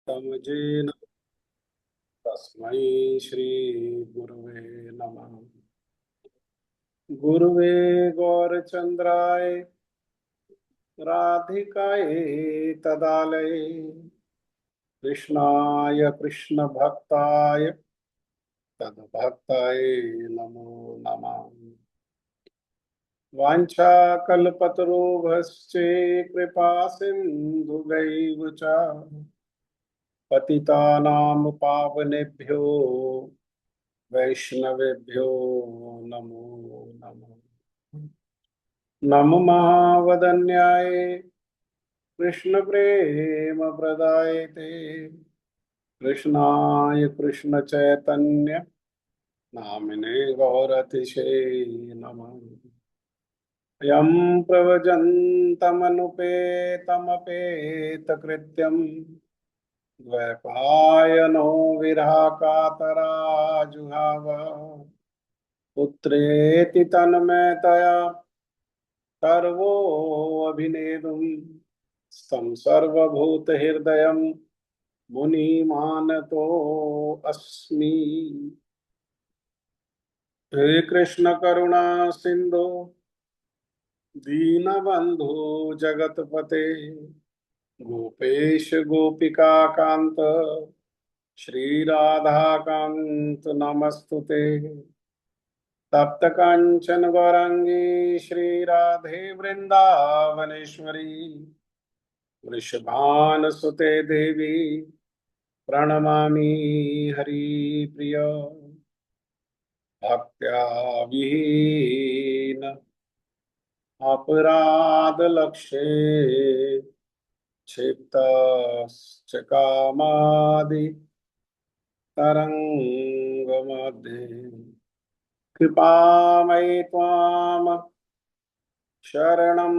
तमजेन तस्मै श्री गुरुवे नमः। गुरुवे गौरचंद्राय राधिकायै तदालये कृष्णाय कृष्ण भक्ताय तद्भक्ताय नमो नमः। वाञ्छाकल्पतरुभ्यश्च कृपा सिन्धुभैव च पतितानां पावनेभ्यो वैष्णवेभ्यो नमो नमः। नमो महावदन्याय कृष्ण प्रेम प्रदायते कृष्णाय कृष्ण चैतन्य नामिने गौरतिशे नमः। यं प्रव्रजन्तमनुपेतमपेतकृत्यम् द्वैपायनो विरहकातराजुहाव पुत्रेति तन्मयतया सर्वोऽभिनेदुं स्तं सर्वभूतहृदयं मुनिमानतोऽस्मि। हे कृष्ण करुणा सिंधु दीनबंधु जगतपते गोपेश गोपिका कांत श्री राधा कांत नमस्तुते। तप्त कांचन गौरांगी श्री राधे वृंदावनेश्वरी वृषभानुसुते देवी प्रणमामि हरिप्रिय। भक्त्या विहीन अपराध लक्ष्ये क्षिप्तश्च कामादि तरंगमध्ये कृपामयि त्वां शरणं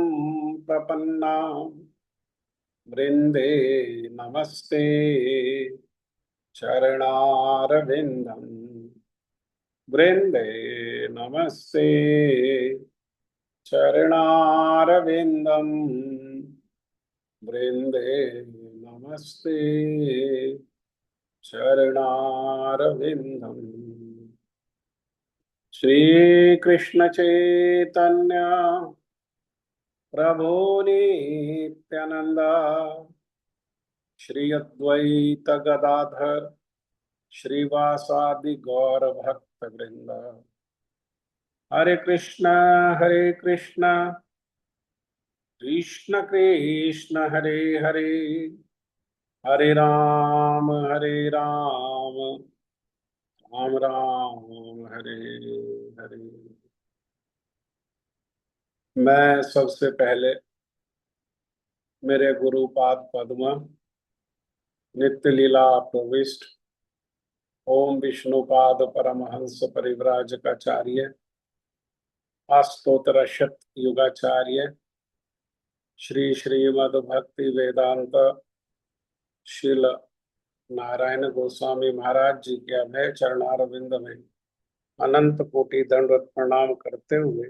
प्रपन्ना वृंदे नमस्ते चरणारविंदम वृंदे नमस्ते चरणारविंदम वृंदे नमस्ते चरणारविंदम। श्री कृष्ण चैतन्य प्रभु नित्यानंद श्री अद्वैत गदाधर श्रीवासादि गौर भक्त वृंद। हरे कृष्ण कृष्ण कृष्ण हरे हरे हरे राम राम राम हरे हरे। मैं सबसे पहले मेरे गुरुपाद पद्म नित्य लीला प्रविष्ट ओम विष्णुपाद परमहंस परिव्राजकाचार्य अस्तोत्र शत युगाचार्य श्री श्रीमद् भक्ति वेदांत शिल नारायण गोस्वामी महाराज जी के अभय चरणारविंद में अनंत कोटि दंडवत प्रणाम करते हुए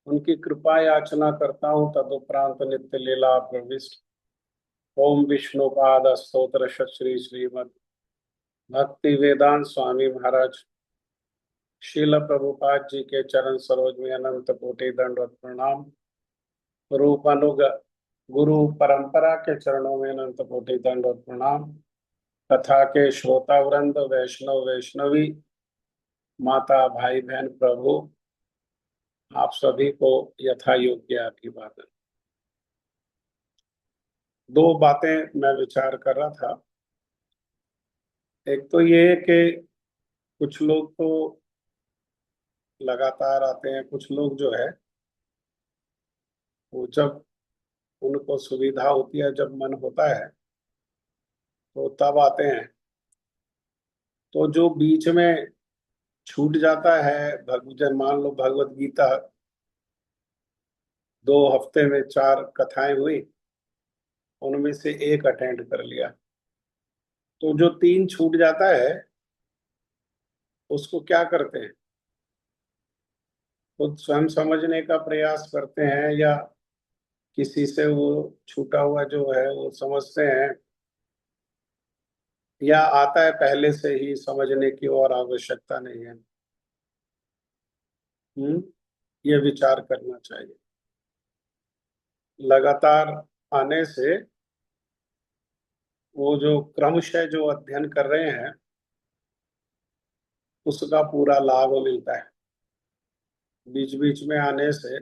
उनकी कृपा याचना करता हूँ। तदुपरांत नित्य लीला प्रविष्ट ओम विष्णुपाद स्तोत्र श्री श्रीमद् भक्ति वेदांत स्वामी महाराज शील प्रभुपाद जी के चरण सरोज में अनंत कोटि दंडवत प्रणाम। रूप अनुग गुरु परंपरा के चरणों में अनंत कोटि दंडवत प्रणाम। कथा के श्रोता वृंद वैष्णव वैष्णवी माता भाई बहन प्रभु आप सभी को यथा योग्य अभिवादन। दो बातें मैं विचार कर रहा था। एक तो ये कि कुछ लोग तो लगातार आते हैं, कुछ लोग जो है वो जब उनको सुविधा होती है, जब मन होता है तो तब आते हैं। तो जो बीच में छूट जाता है भगवजन, मान लो भगवत गीता 2 हफ्ते में 4 कथाएं हुई, उनमें से एक अटेंड कर लिया, तो जो 3 छूट जाता है उसको क्या करते हैं? खुद स्वयं समझने का प्रयास करते हैं या किसी से वो छूटा हुआ जो है वो समझते हैं या आता है पहले से ही, समझने की और आवश्यकता नहीं है। ये विचार करना चाहिए। लगातार आने से वो जो क्रमशः जो अध्ययन कर रहे हैं उसका पूरा लाभ मिलता है। बीच बीच में आने से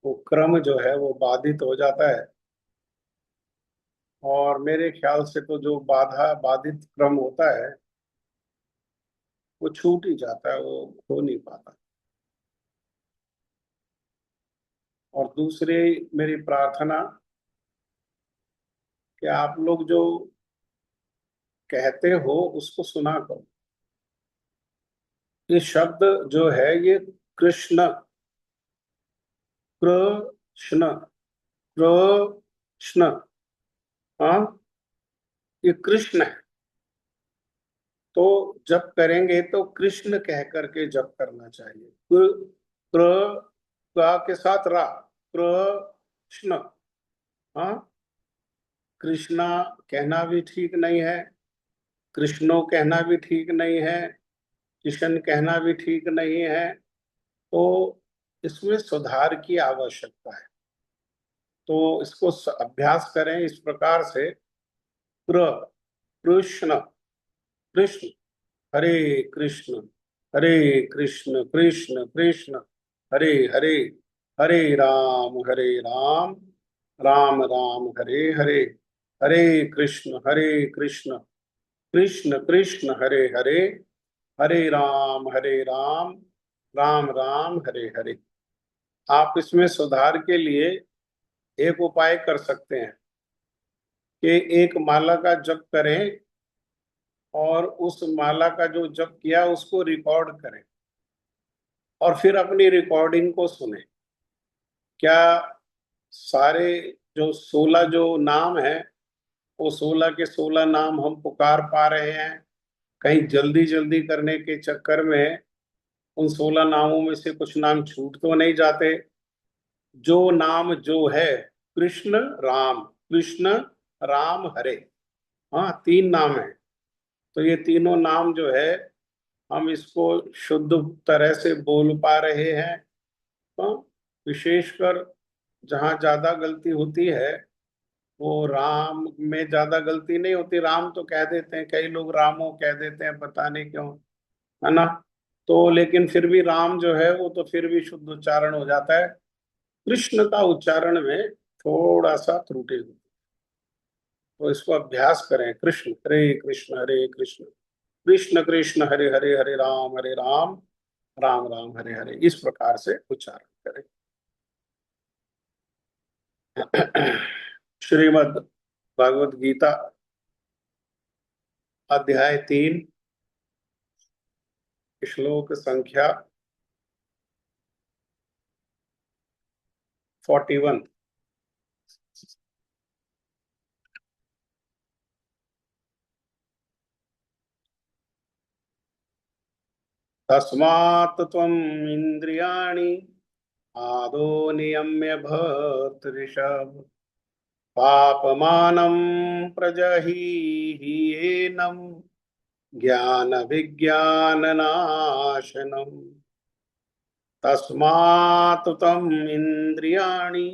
वो क्रम जो है वो बाधित हो जाता है, और मेरे ख्याल से तो जो बाधित क्रम होता है वो छूट ही जाता है, वो हो नहीं पाता। और दूसरी मेरी प्रार्थना कि आप लोग जो कहते हो उसको सुना करो। ये शब्द जो है ये कृष्ण, कृष्ण, कृष्ण, हाँ, ये कृष्ण है। तो जप करेंगे तो कृष्ण कह करके जप करना चाहिए। कृ का के साथ रा, कृष्ण। हाँ, कृष्णा कहना भी ठीक नहीं है, कृष्णो कहना भी ठीक नहीं है, किशन कहना भी ठीक नहीं है। तो इसमें सुधार की आवश्यकता है। तो इसको अभ्यास करें इस प्रकार से। कृ, कृष्ण, कृष्ण, हरे कृष्ण, हरे कृष्ण, कृष्ण कृष्ण, हरे हरे, हरे राम, राम राम, हरे हरे, हरे हरे कृष्ण, कृष्ण कृष्ण, हरे हरे, हरे राम, राम राम, हरे हरे। आप इसमें सुधार के लिए एक उपाय कर सकते हैं कि एक माला का जप करें और उस माला का जो जप किया उसको रिकॉर्ड करें और फिर अपनी रिकॉर्डिंग को सुने। क्या सारे जो 16 जो नाम है वो 16 के 16 नाम हम पुकार पा रहे हैं? कहीं जल्दी जल्दी करने के चक्कर में उन 16 नामों में से कुछ नाम छूट तो नहीं जाते? जो नाम जो है कृष्ण राम, कृष्ण राम हरे, हाँ, 3 नाम है। तो ये तीनों नाम जो है हम इसको शुद्ध तरह से बोल पा रहे हैं। हाँ, विशेषकर जहाँ ज्यादा गलती होती है वो राम में ज्यादा गलती नहीं होती। राम तो कह देते हैं, कई लोग रामो कह देते हैं, पता नहीं क्यों, है ना। तो लेकिन फिर भी राम जो है वो तो फिर भी शुद्ध उच्चारण हो जाता है। कृष्ण का उच्चारण में थोड़ा सा त्रुटि होती है। तो इसको अभ्यास करें। कृष्ण, हरे कृष्ण, हरे कृष्ण, कृष्ण कृष्ण, हरे हरे, हरे राम, राम राम, हरे हरे, इस प्रकार से उच्चारण करें। श्रीमद् भगवद गीता अध्याय 3 श्लोक संख्या 41। तस्मात् त्वम् इंद्रियाणि आदो नियम्य भर्तृषभ, पापमानं प्रजहीह्येनं ज्ञान विज्ञान नाशनम्। तस्मात् त्वम् इंद्रियाणि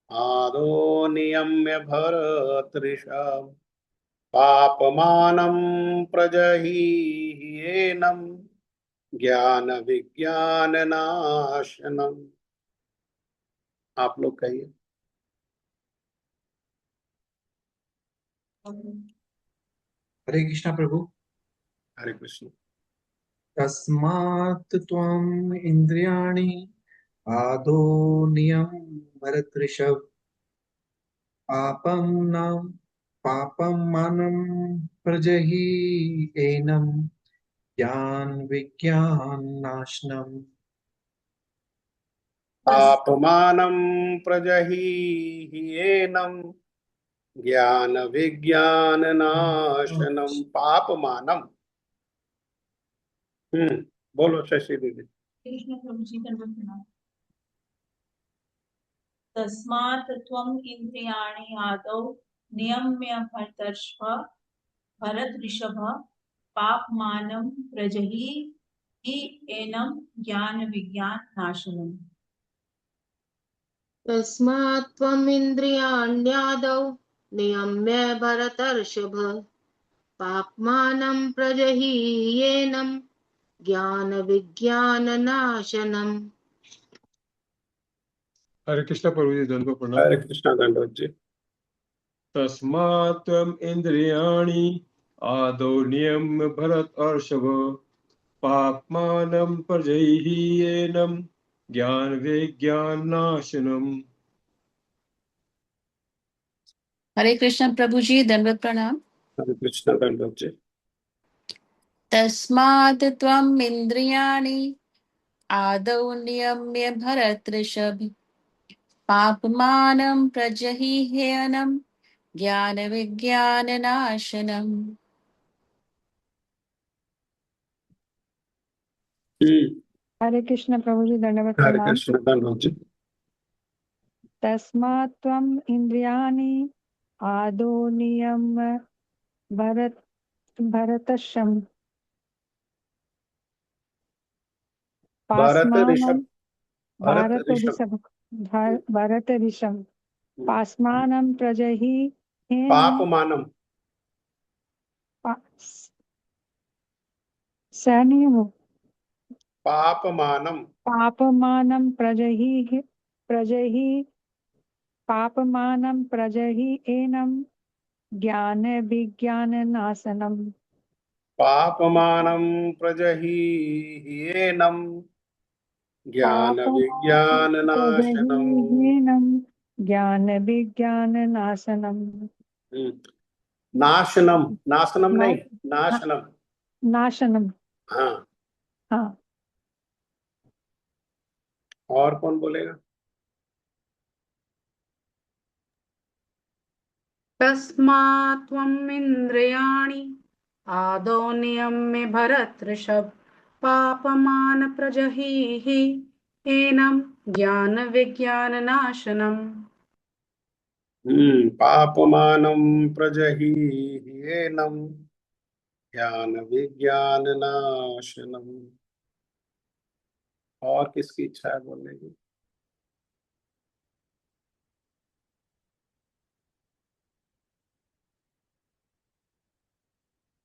आदो नियम्य भर्तृषभ, पापमानं प्रजहीह्येनं ज्ञान विज्ञान नाशनम। आप लोग कहिए। हरे कृष्णा प्रभु। हरे कृष्ण। तस्मात् त्वम् इंद्रियाणि आदो नियम भरतृषभ, पापं न पापं मानं प्रजहि एनं ज्ञान विज्ञान नाशनम। पापमानं प्रजहीह्येनं ज्ञान विज्ञान नाशनम। पापमानम। बोलो शशि दीदी। कृष्ण प्रभु जी का नाम। तस्मात् त्वम् इंद्रियाणि आदौ नियम्य भर्तर्षभ, भरत ऋषभ पापमानं प्रजहि एनं ज्ञान विज्ञान नाशनम्। तस्मात् त्वमिन्द्रियाण्यादौ नियम्य भरतर्षभ पाप्मानं प्रजहीयेनं ज्ञानविज्ञाननाशनम्। हरे कृष्ण प्रभु जी, धन को प्रणाम। हरे कृष्णा दंडवत जी। तस्मात् त्वम् इंद्रियाणि आदौ नियम्य भरतर्षभ पाप्मानं प्रजह्येनं ज्ञान विज्ञान नाशनम्। हरे कृष्ण प्रभु जी, दंडवत प्रणाम। हरे कृष्णा दंडवत जी। तस्मात् त्वम् इंद्रियाणि आदौ नियम्य भरतर्षभ पापमानं प्रजह्येनं ज्ञान विज्ञान नाशनम्। हरे कृष्ण प्रभु जी, दंडवत हरे प्रणाम। कृष्णा दंडवत जी। तस्मात् त्वम् इंद्रियाणि आदौ नियम्य भरतर्षभ भारत पास्मानं ऋषभ, भरत ऋषभ, भरतर्षभ पास्मानं प्रजह्येनं पापमानम, सैन्य पापमानम, पापमानं प्रजह्येनं ज्ञान विज्ञान नाशनम्। पापमानम प्रजहीह्येनं ज्ञान पापमानं विज्ञान नाशनम। प्रजह्येनं ज्ञान विज्ञान नाशनम्। नाशनम, नाशनम नहीं, हाँ, नाशनम। नाशनम। हाँ, हाँ। और कौन बोलेगा? तस्मात् त्वम् इन्द्रियाणि आदौ नियम्य भरतर्षभ पापमानं प्रजहीहि एनं ज्ञानविज्ञाननाशनम्। पापमानम प्रजहीह्येनं ज्ञान विज्ञान नाशनम। और किसकी इच्छा है बोलने की?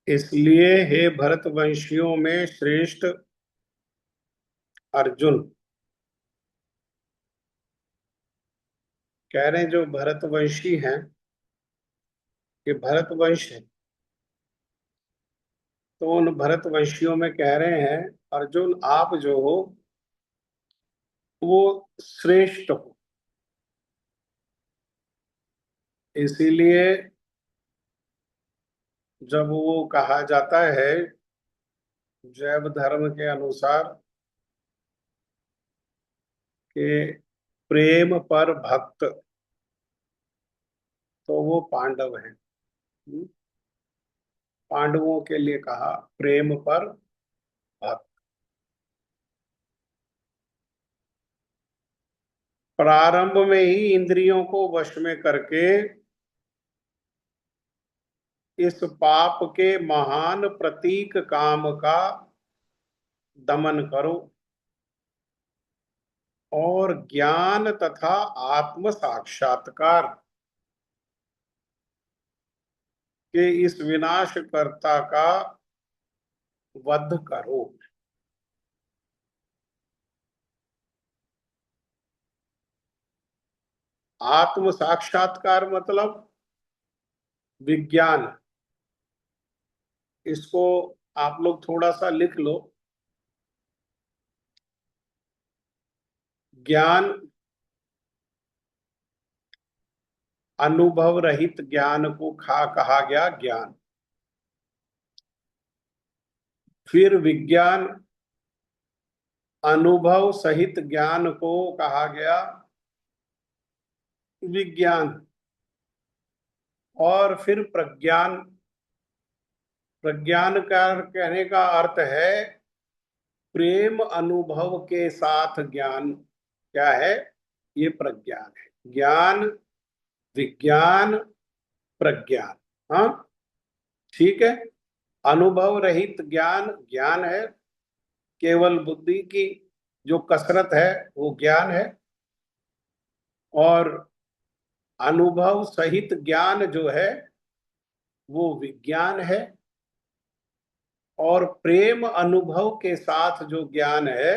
इसलिए हे भरतवंशियों में श्रेष्ठ अर्जुन, कह रहे हैं जो भरतवंशी हैं, ये भरतवंश है, तो उन भरतवंशियों में कह रहे हैं अर्जुन आप जो हो वो श्रेष्ठ हो। इसीलिए जब वो कहा जाता है जैव धर्म के अनुसार कि प्रेम पर भक्त, तो वो पांडव हैं। पांडवों के लिए कहा प्रेम पर भक्त। प्रारंभ में ही इंद्रियों को वश में करके इस पाप के महान प्रतीक काम का दमन करो और ज्ञान तथा आत्म साक्षात्कार के इस विनाशकर्ता का वध करो। आत्म साक्षात्कार मतलब विज्ञान। इसको आप लोग थोड़ा सा लिख लो। ज्ञान, अनुभव रहित ज्ञान को कहा गया ज्ञान। फिर विज्ञान, अनुभव सहित ज्ञान को कहा गया विज्ञान। और फिर प्रज्ञान। प्रज्ञान का कहने का अर्थ है प्रेम अनुभव के साथ ज्ञान। क्या है? ये प्रज्ञान है। ज्ञान, विज्ञान, प्रज्ञान। हाँ, ठीक है। अनुभव रहित ज्ञान ज्ञान है, केवल बुद्धि की जो कसरत है वो ज्ञान है। और अनुभव सहित ज्ञान जो है वो विज्ञान है। और प्रेम अनुभव के साथ जो ज्ञान है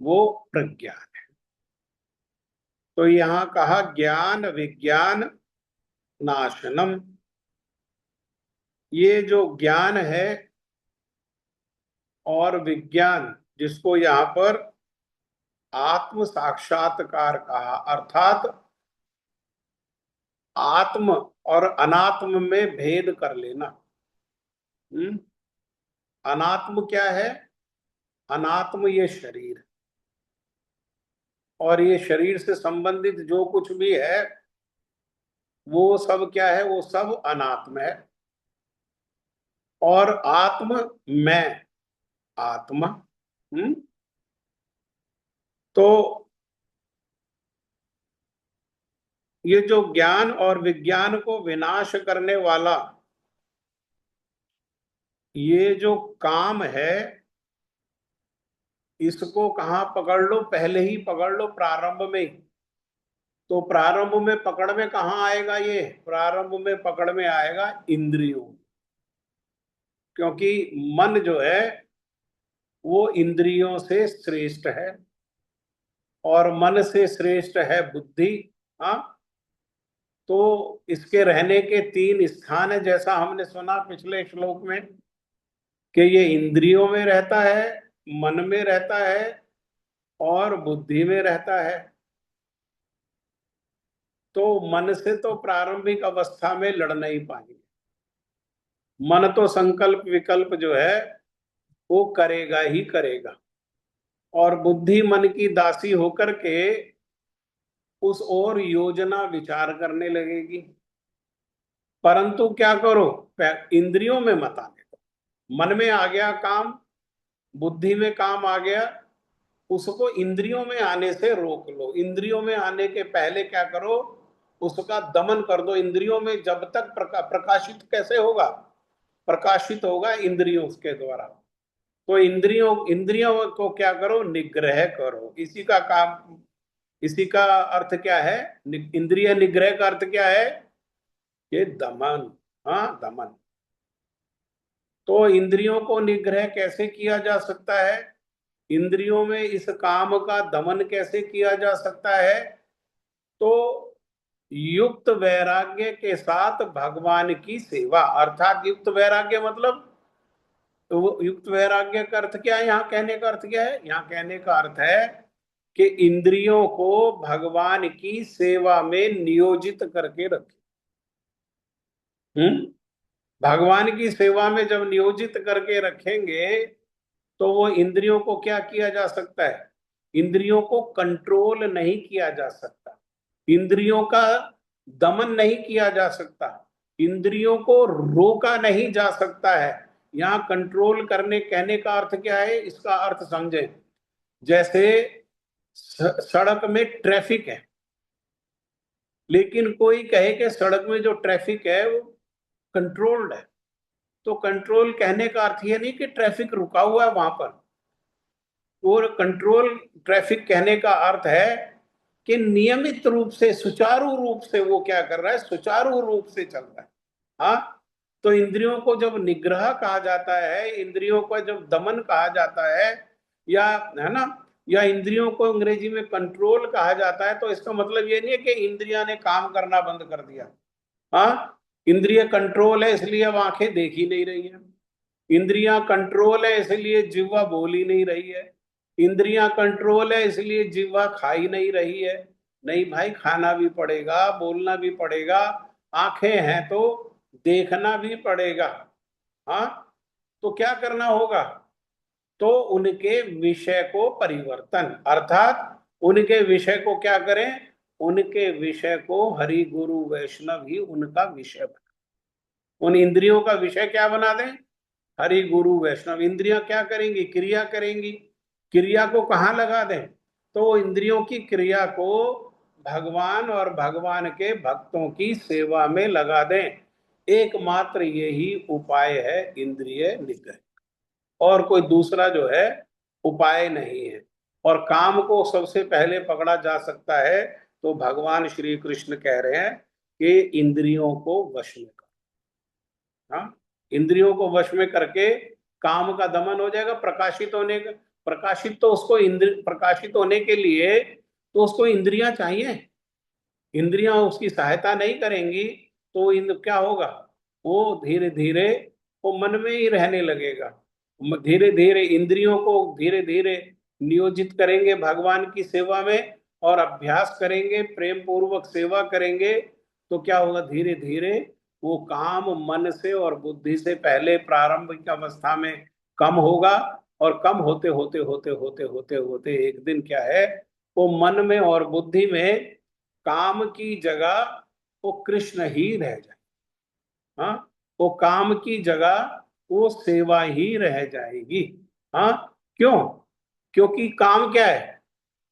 वो प्रज्ञान है। तो यहां कहा ज्ञान विज्ञान नाशनम। ये जो ज्ञान है और विज्ञान, जिसको यहां पर आत्म साक्षात्कार कहा, अर्थात आत्म और अनात्म में भेद कर लेना। अनात्म क्या है? अनात्म ये शरीर, और ये शरीर से संबंधित जो कुछ भी है वो सब क्या है? वो सब अनात्म है। और आत्म मैं आत्मा। तो ये जो ज्ञान और विज्ञान को विनाश करने वाला ये जो काम है, इसको कहाँ पकड़ लो? पहले ही पकड़ लो, प्रारंभ में। तो प्रारंभ में पकड़ में कहाँ आएगा? ये प्रारंभ में पकड़ में आएगा इंद्रियों, क्योंकि मन जो है वो इंद्रियों से श्रेष्ठ है और मन से श्रेष्ठ है बुद्धि। हाँ, तो इसके रहने के 3 स्थान है, जैसा हमने सुना पिछले श्लोक में कि ये इंद्रियों में रहता है, मन में रहता है और बुद्धि में रहता है। तो मन से तो प्रारंभिक अवस्था में लड़ नहीं पाएंगे। मन तो संकल्प विकल्प जो है वो करेगा ही करेगा, और बुद्धि मन की दासी होकर के उस ओर योजना विचार करने लगेगी। परंतु क्या करो? इंद्रियों में मत आने दो। मन में आ गया काम, बुद्धि में काम आ गया, उसको इंद्रियों में आने से रोक लो। इंद्रियों में आने के पहले क्या करो? उसका दमन कर दो। इंद्रियों में जब तक प्रकाशित कैसे होगा? प्रकाशित होगा इंद्रियों के द्वारा। तो इंद्रियों को क्या करो? निग्रह करो। इसी का काम, इसी का अर्थ क्या है? इंद्रिय निग्रह का अर्थ क्या है? ये दमन। हाँ, दमन। तो इंद्रियों को निग्रह कैसे किया जा सकता है? इंद्रियों में इस काम का दमन कैसे किया जा सकता है? तो युक्त वैराग्य के साथ भगवान की सेवा। अर्थात युक्त वैराग्य मतलब, तो युक्त वैराग्य का अर्थ क्या है? यहाँ कहने का अर्थ क्या है? यहाँ कहने का अर्थ है कि इंद्रियों को भगवान की सेवा में नियोजित करके रखे। भगवान की सेवा में जब नियोजित करके रखेंगे तो वो इंद्रियों को क्या किया जा सकता है? इंद्रियों को कंट्रोल नहीं किया जा सकता, इंद्रियों का दमन नहीं किया जा सकता, इंद्रियों को रोका नहीं जा सकता है। यहाँ कंट्रोल करने कहने का अर्थ क्या है? इसका अर्थ समझें। जैसे सड़क में ट्रैफिक है, लेकिन कोई कहे कि सड़क में जो ट्रैफिक है वो कंट्रोल्ड है, तो कंट्रोल कहने का अर्थ ये नहीं कि ट्रैफिक रुका हुआ है वहां पर। और कंट्रोल ट्रैफिक कहने का अर्थ है कि नियमित रूप से, सुचारू रूप से वो क्या कर रहा है? सुचारू रूप से चल रहा है। हाँ, तो इंद्रियों को जब निग्रह कहा जाता है, इंद्रियों को जब दमन कहा जाता है, या है ना, या इंद्रियों को अंग्रेजी में कंट्रोल कहा जाता है, तो इसका मतलब ये नहीं है कि इंद्रियां ने काम करना बंद कर दिया। हाँ, इंद्रिय कंट्रोल है इसलिए अब आंखें देख ही नहीं रही है, इंद्रियां कंट्रोल है इसलिए जिह्वा बोल ही नहीं रही है, इंद्रियां कंट्रोल है इसलिए जिह्वा खा ही नहीं रही है। नहीं भाई, खाना भी पड़ेगा, बोलना भी पड़ेगा, आंखें हैं तो देखना भी पड़ेगा। हाँ, तो क्या करना होगा? तो उनके विषय को परिवर्तन, अर्थात उनके विषय को क्या करें? उनके विषय को हरि गुरु वैष्णव ही उनका विषय बना। उन इंद्रियों का विषय क्या बना दें? हरि गुरु वैष्णव। इंद्रियां क्या करेंगी? क्रिया करेंगी। क्रिया को कहाँ लगा दें? तो इंद्रियों की क्रिया को भगवान और भगवान के भक्तों की सेवा में लगा दें। एकमात्र यही उपाय है इंद्रिय निग्रह, और कोई दूसरा जो है उपाय नहीं है। और काम को सबसे पहले पकड़ा जा सकता है तो भगवान श्री कृष्ण कह रहे हैं कि इंद्रियों को वश में कर। हाँ, इंद्रियों को वश में करके काम का दमन हो जाएगा। प्रकाशित होने का, प्रकाशित तो उसको इंद्र प्रकाशित होने के लिए तो उसको इंद्रियां चाहिए। इंद्रियां उसकी सहायता नहीं करेंगी तो इंद्र क्या होगा, वो धीरे धीरे वो मन में ही रहने लगेगा। धीरे धीरे इंद्रियों को धीरे धीरे नियोजित करेंगे भगवान की सेवा में और अभ्यास करेंगे, प्रेम पूर्वक सेवा करेंगे, तो क्या होगा, धीरे धीरे वो काम मन से और बुद्धि से पहले प्रारंभिक अवस्था में कम होगा, और कम होते होते होते होते होते होते एक दिन क्या है, वो मन में और बुद्धि में काम की जगह वो कृष्ण ही रह जाए। हाँ, वो काम की जगह वो सेवा ही रह जाएगी। हाँ, क्यों? क्योंकि काम क्या है,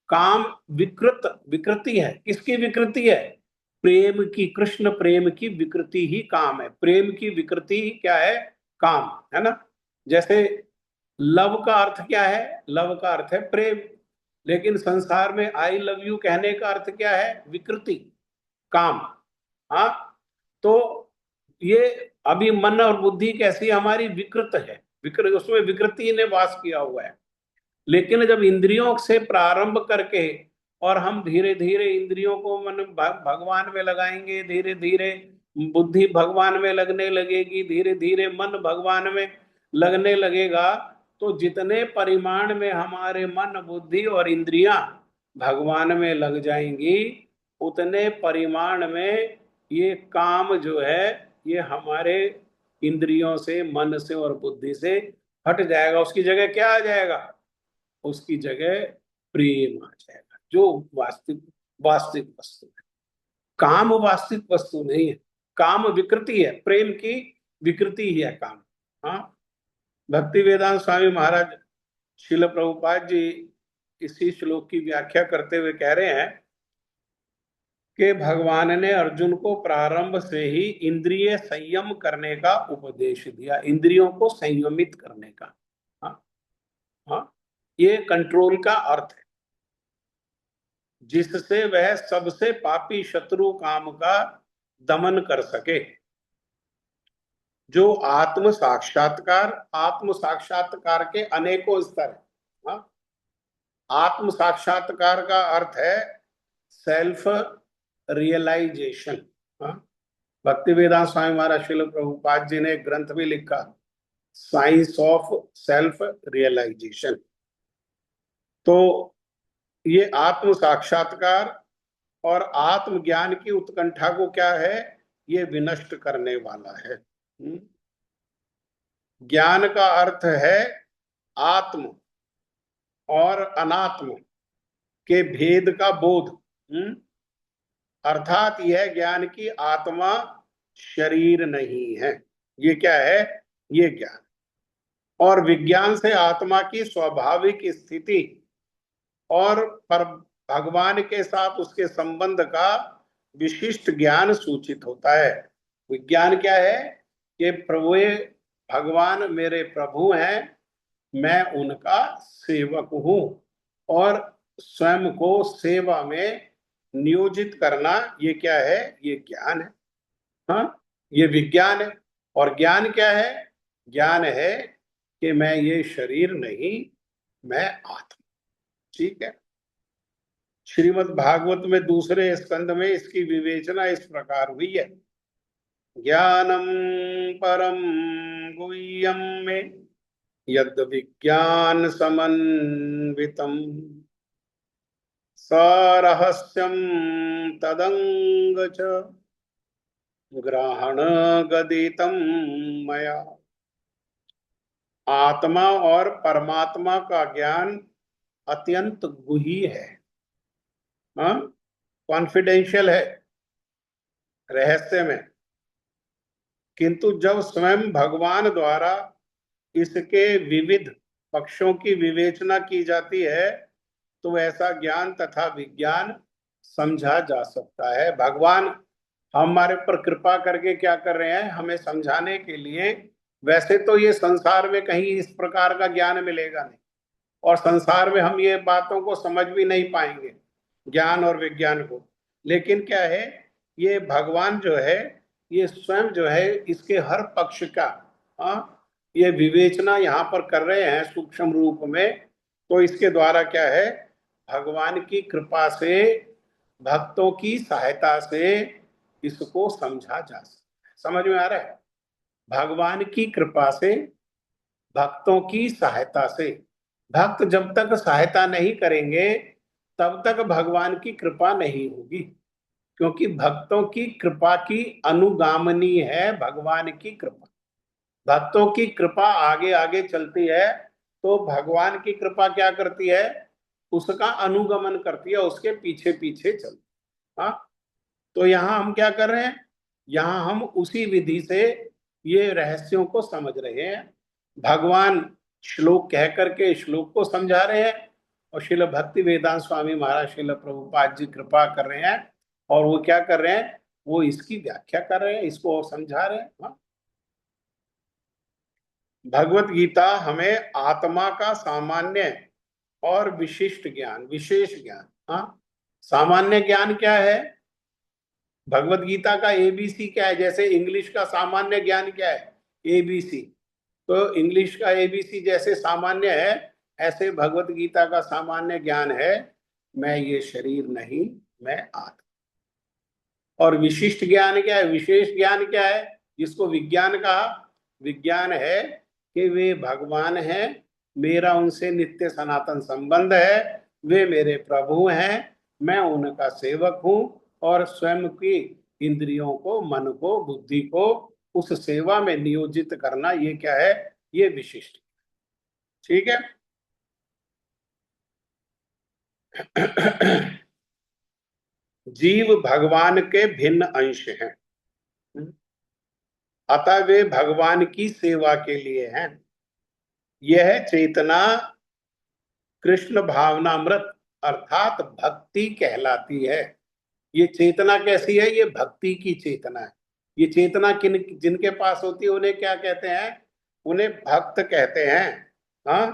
काम विकृति है। किसकी विकृति है? प्रेम की। कृष्ण प्रेम की विकृति ही काम है। प्रेम की विकृति ही क्या है? काम है ना। जैसे लव का अर्थ क्या है? लव का अर्थ है प्रेम, लेकिन संसार में आई लव यू कहने का अर्थ क्या है? विकृति, काम। हाँ, तो ये अभी मन और बुद्धि कैसी हमारी विकृत है, उसमें विकृति ने वास किया हुआ है। लेकिन जब इंद्रियों से प्रारंभ करके और हम धीरे धीरे इंद्रियों को मन भगवान में लगाएंगे, धीरे धीरे बुद्धि भगवान में लगने लगेगी, धीरे धीरे मन भगवान में लगने लगेगा, तो जितने परिमाण में हमारे मन बुद्धि और इंद्रियां भगवान में लग जाएंगी, उतने परिमाण में ये काम जो है ये हमारे इंद्रियों से, मन से और बुद्धि से हट जाएगा। उसकी जगह क्या आ जाएगा? उसकी जगह प्रेम आ जाएगा, जो वास्तविक वस्तु है। काम वास्तविक वस्तु नहीं है, काम विकृति है, प्रेम की विकृति ही है काम। हाँ, भक्ति वेदांत स्वामी महाराज श्रील प्रभुपाद जी इसी श्लोक की व्याख्या करते हुए कह रहे हैं कि भगवान ने अर्जुन को प्रारंभ से ही इंद्रिय संयम करने का उपदेश दिया, इंद्रियों को संयमित करने का। हाँ, हाँ, ये कंट्रोल का अर्थ है, जिससे वह सबसे पापी शत्रु काम का दमन कर सके। जो आत्म साक्षात्कार के अनेकों स्तर है। हाँ? आत्म साक्षात्कार का अर्थ है सेल्फ रियलाइजेशन। भक्ति वेदांत स्वामी महाराज श्रील प्रभुपाद जी ने एक ग्रंथ भी लिखा, साइंस ऑफ सेल्फ रियलाइजेशन। तो ये आत्म साक्षात्कार और आत्मज्ञान की उत्कंठा को क्या है, ये विनष्ट करने वाला है। ज्ञान का अर्थ है आत्म और अनात्म के भेद का बोध। अर्थात यह ज्ञान की आत्मा शरीर नहीं है। ये क्या है? ये ज्ञान। और विज्ञान से आत्मा की स्वाभाविक स्थिति और पर भगवान के साथ उसके संबंध का विशिष्ट ज्ञान सूचित होता है। विज्ञान क्या है कि प्रभु भगवान मेरे प्रभु हैं, मैं उनका सेवक हूं, और स्वयं को सेवा में नियोजित करना, ये क्या है? ये ज्ञान है। हाँ, ये विज्ञान है। और ज्ञान क्या है? ज्ञान है कि मैं ये शरीर नहीं, मैं आत्मा। ठीक है। श्रीमद् भागवत में दूसरे स्कंद में इसकी विवेचना इस प्रकार हुई है। ज्ञानम परम गुह्यम में यद विज्ञान समन्वितम सरहस्यम तदंग च ग्रहण गदितम मया। आत्मा और परमात्मा का ज्ञान अत्यंत गुह्य है, कॉन्फिडेंशियल है, रहस्य में। किंतु जब स्वयं भगवान द्वारा इसके विविध पक्षों की विवेचना की जाती है तो ऐसा ज्ञान तथा विज्ञान समझा जा सकता है। भगवान हमारे पर कृपा करके क्या कर रहे हैं, हमें समझाने के लिए। वैसे तो ये संसार में कहीं इस प्रकार का ज्ञान मिलेगा नहीं, और संसार में हम ये बातों को समझ भी नहीं पाएंगे, ज्ञान और विज्ञान को। लेकिन क्या है, ये भगवान जो है, ये स्वयं जो है इसके हर पक्ष का ये विवेचना यहाँ पर कर रहे हैं सूक्ष्म रूप में। तो इसके द्वारा क्या है, भगवान की कृपा से, भक्तों की सहायता से इसको समझा जा सकता है। समझ में आ रहा है? भगवान की कृपा से, भक्तों की सहायता से। भक्त जब तक सहायता नहीं करेंगे तब तक भगवान की कृपा नहीं होगी, क्योंकि भक्तों की कृपा की अनुगामनी है भगवान की कृपा। भक्तों की कृपा आगे आगे चलती है, तो भगवान की कृपा क्या करती है, उसका अनुगमन करती है, उसके पीछे पीछे चलती है। हाँ, तो यहाँ हम क्या कर रहे हैं, यहाँ हम उसी विधि से ये रहस्यों को समझ रहे हैं। भगवान श्लोक कह करके श्लोक को समझा रहे हैं, और श्रील भक्ति वेदांत स्वामी महाराज श्रील प्रभुपाद जी कृपा कर रहे हैं, और वो क्या कर रहे हैं, वो इसकी व्याख्या कर रहे हैं, इसको और समझा रहे हैं। हाँ? भगवत गीता हमें आत्मा का सामान्य और विशिष्ट ज्ञान, विशेष ज्ञान। हाँ, सामान्य ज्ञान क्या है, भगवत गीता का एबीसी क्या है, जैसे इंग्लिश का सामान्य ज्ञान क्या है, एबीसी। तो इंग्लिश का एबीसी जैसे सामान्य है, ऐसे भगवत गीता का सामान्य ज्ञान है, मैं ये शरीर नहीं, मैं आत्मा। और विशिष्ट ज्ञान क्या है, विशेष ज्ञान क्या है, जिसको विज्ञान कहा, विज्ञान है कि वे भगवान हैं, मेरा उनसे नित्य सनातन संबंध है, वे मेरे प्रभु हैं, मैं उनका सेवक हूं, और स्वयं की इंद्रियों को, मन को, बुद्धि को उस सेवा में नियोजित करना, ये क्या है, ये विशिष्ट। ठीक है। जीव भगवान के भिन्न अंश हैं, अतः वे भगवान की सेवा के लिए हैं। यह चेतना कृष्ण भावनामृत अर्थात भक्ति कहलाती है। ये चेतना कैसी है, ये भक्ति की चेतना है। ये चेतना किन जिनके पास होती है उन्हें क्या कहते हैं, उन्हें भक्त कहते हैं। हाँ,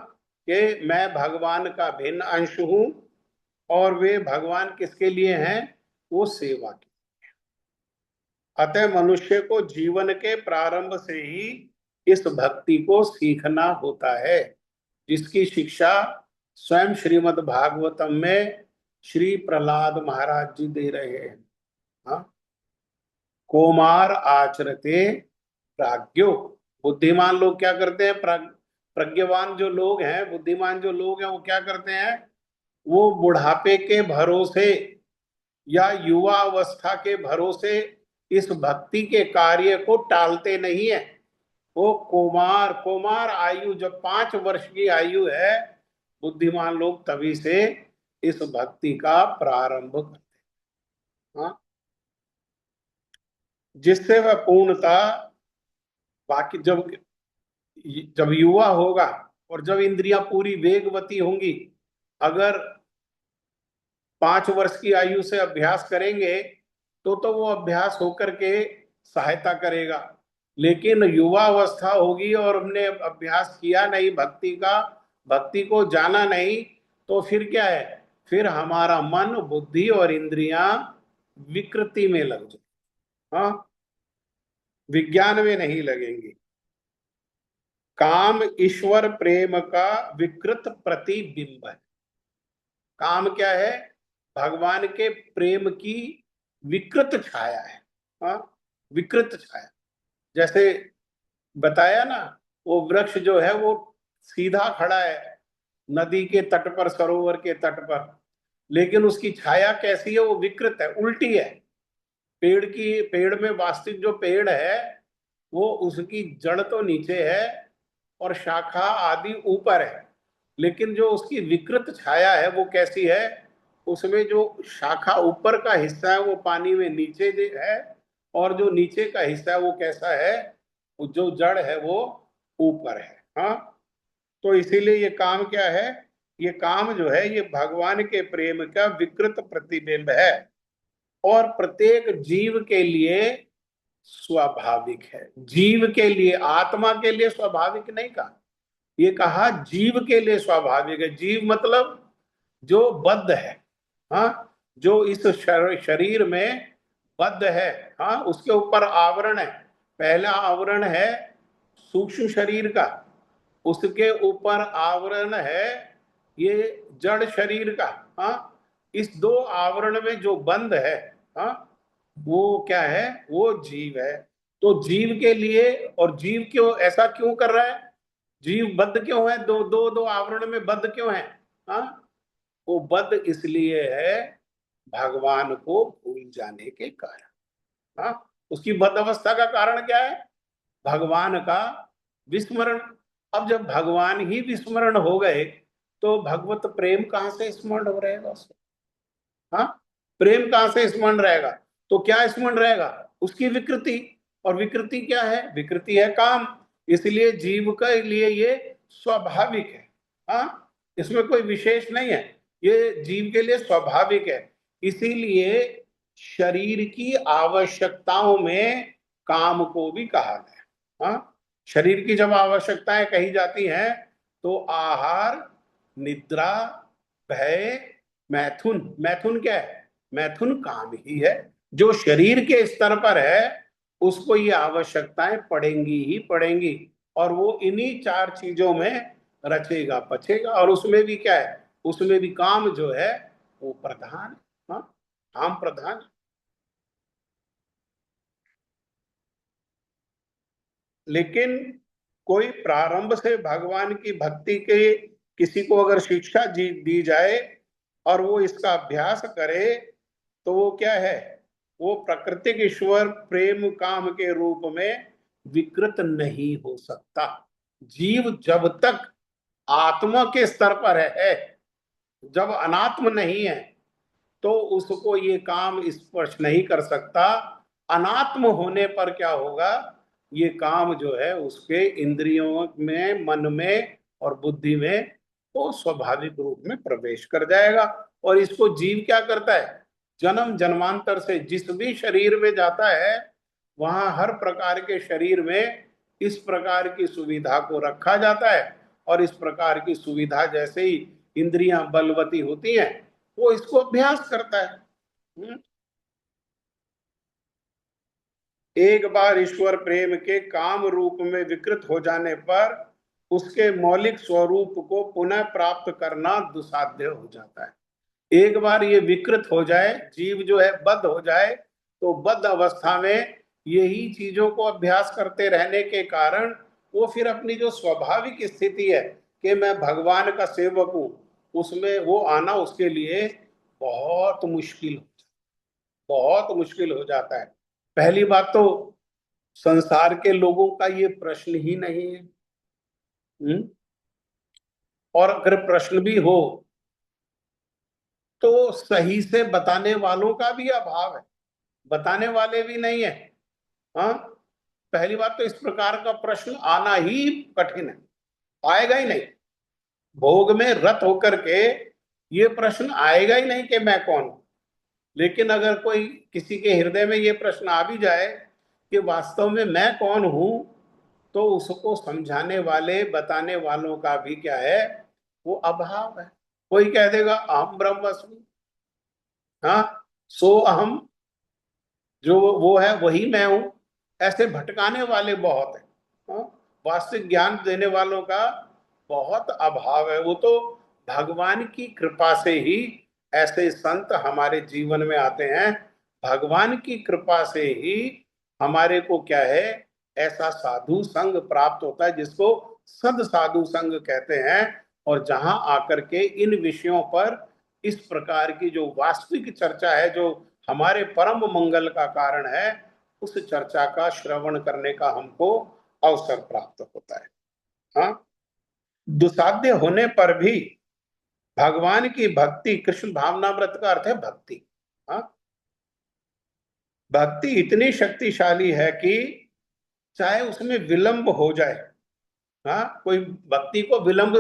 कि मैं भगवान का भिन्न अंश हूं, और वे भगवान किसके लिए हैं, वो सेवा की। अतः मनुष्य को जीवन के प्रारंभ से ही इस भक्ति को सीखना होता है, जिसकी शिक्षा स्वयं श्रीमद् भागवतम में श्री प्रहलाद महाराज जी दे रहे हैं। हाँ, कोमार आचरते प्राज्ञो, बुद्धिमान लोग क्या करते हैं, प्रज्ञवान जो लोग हैं, बुद्धिमान जो लोग हैं, वो क्या करते हैं, वो बुढ़ापे के भरोसे या युवा अवस्था के भरोसे इस भक्ति के कार्य को टालते नहीं है। वो कोमार, कोमार आयु, जब 5 वर्ष की आयु है, बुद्धिमान लोग तभी से इस भक्ति का प्रारंभ करते हैं। हाँ? जिससे वह पूर्णता, बाकी जब युवा होगा और जब इंद्रियां पूरी वेगवती होंगी, अगर 5 वर्ष की आयु से अभ्यास करेंगे तो वो अभ्यास होकर के सहायता करेगा। लेकिन युवा अवस्था होगी और हमने अभ्यास किया नहीं भक्ति का, भक्ति को जाना नहीं, तो फिर क्या है, फिर हमारा मन, बुद्धि और इंद्रियां विकृति में लग जाए। हाँ, विज्ञान में नहीं लगेंगी। काम ईश्वर प्रेम का विकृत प्रतिबिंब है। काम क्या है, भगवान के प्रेम की विकृत छाया है। हाँ, विकृत छाया। जैसे बताया ना, वो वृक्ष जो है वो सीधा खड़ा है नदी के तट पर, सरोवर के तट पर, लेकिन उसकी छाया कैसी है, वो विकृत है, उल्टी है। पेड़ में वास्तविक जो पेड़ है वो, उसकी जड़ तो नीचे है और शाखा आदि ऊपर है, लेकिन जो उसकी विकृत छाया है वो कैसी है, उसमें जो शाखा ऊपर का हिस्सा है वो पानी में नीचे है, और जो नीचे का हिस्सा है वो कैसा है, जो जड़ है वो ऊपर है। हाँ, तो इसीलिए ये काम क्या है, ये काम जो है ये भगवान के प्रेम का विकृत प्रतिबिंब है। और प्रत्येक जीव के लिए स्वाभाविक है। जीव के लिए, आत्मा के लिए स्वाभाविक नहीं कहा, ये कहा जीव के लिए स्वाभाविक है। जीव मतलब जो बद्ध है, हाँ, जो इस शरीर में बद्ध है, हाँ, उसके ऊपर आवरण है। पहला आवरण है सूक्ष्म शरीर का, उसके ऊपर आवरण है ये जड़ शरीर का, हाँ। इस दो आवरण में जो बंध है, हाँ, वो क्या है? वो जीव है। तो जीव के लिए, और जीव क्यों ऐसा क्यों कर रहा है? जीव बद्ध क्यों है? दो आवरण में बद्ध क्यों है? हाँ, वो बद्ध इसलिए है भगवान को भूल जाने के कारण। हाँ, उसकी बद्ध अवस्था का कारण क्या है? भगवान का विस्मरण। अब जब भगवान ही विस्मरण हो गए तो भगवत प्रेम कहां से स्मरण हो रहेगा उसको? हाँ, प्रेम कहां से स्मरण रहेगा? तो क्या स्मरण रहेगा? उसकी विकृति। और विकृति क्या है? विकृति है काम। इसलिए जीव के लिए ये स्वाभाविक है। हाँ, इसमें कोई विशेष नहीं है, ये जीव के लिए स्वाभाविक है। इसीलिए शरीर की आवश्यकताओं में काम को भी कहा गया। हाँ, शरीर की जब आवश्यकताएं कही जाती हैं तो आहार, निद्रा, भय, मैथुन। मैथुन क्या है? मैथुन काम ही है। जो शरीर के स्तर पर है उसको ये आवश्यकताएं पड़ेंगी ही पड़ेंगी, और वो इन्हीं चार चीजों में रचेगा पचेगा। और उसमें भी क्या है? उसमें भी काम जो है वो प्रधान है। हाँ, काम प्रधान। लेकिन कोई प्रारंभ से भगवान की भक्ति के किसी को अगर शिक्षा दी जाए और वो इसका अभ्यास करे तो वो क्या है? वो प्राकृतिक ईश्वर प्रेम काम के रूप में विकृत नहीं हो सकता। जीव जब तक आत्मा के स्तर पर है, जब अनात्म नहीं है, तो उसको ये काम स्पर्श नहीं कर सकता। अनात्म होने पर क्या होगा? ये काम जो है उसके इंद्रियों में, मन में और बुद्धि में तो स्वाभाविक रूप में प्रवेश कर जाएगा। और इसको जीव क्या करता है? जन्म जन्मांतर से जिस भी शरीर में जाता है वहां हर प्रकार के शरीर में इस प्रकार की सुविधा को रखा जाता है, और इस प्रकार की सुविधा जैसे ही इंद्रियां बलवती होती हैं वो इसको अभ्यास करता है। एक बार ईश्वर प्रेम के काम रूप में विकृत हो जाने पर उसके मौलिक स्वरूप को पुनः प्राप्त करना दुसाध्य हो जाता है। एक बार ये विकृत हो जाए, जीव जो है बद्ध हो जाए, तो बद्ध अवस्था में यही चीजों को अभ्यास करते रहने के कारण वो फिर अपनी जो स्वाभाविक स्थिति है कि मैं भगवान का सेवक हूं, उसमें वो आना उसके लिए बहुत मुश्किल, बहुत मुश्किल हो जाता है। पहली बात तो संसार के लोगों का ये प्रश्न ही नहीं है। और अगर प्रश्न भी हो तो सही से बताने वालों का भी अभाव है, बताने वाले भी नहीं है। हाँ, पहली बात तो इस प्रकार का प्रश्न आना ही कठिन है, आएगा ही नहीं। भोग में रत होकर के ये प्रश्न आएगा ही नहीं कि मैं कौन हूं। लेकिन अगर कोई किसी के हृदय में ये प्रश्न आ भी जाए कि वास्तव में मैं कौन हूं, तो उसको समझाने वाले, बताने वालों का भी क्या है? वो अभाव है। कोई कह देगा अहम ब्रह्मस्मि, हाँ, सो अहम, जो वो है वही मैं हूं। ऐसे भटकाने वाले बहुत है। हाँ? वास्तविक ज्ञान देने वालों का बहुत अभाव है। वो तो भगवान की कृपा से ही ऐसे संत हमारे जीवन में आते हैं। भगवान की कृपा से ही हमारे को क्या है? ऐसा साधु संग प्राप्त होता है जिसको सद साधु संग कहते हैं। और जहां आकर के इन विषयों पर इस प्रकार की जो वास्तविक चर्चा है, जो हमारे परम मंगल का कारण है, उस चर्चा का श्रवण करने का हमको अवसर प्राप्त होता है। हाँ, दुसाध्य होने पर भी भगवान की भक्ति, कृष्ण भावनामृत का अर्थ है भक्ति। हाँ, भक्ति इतनी शक्तिशाली है कि चाहे उसमें विलंब हो जाए, हाँ, कोई भक्ति को विलंब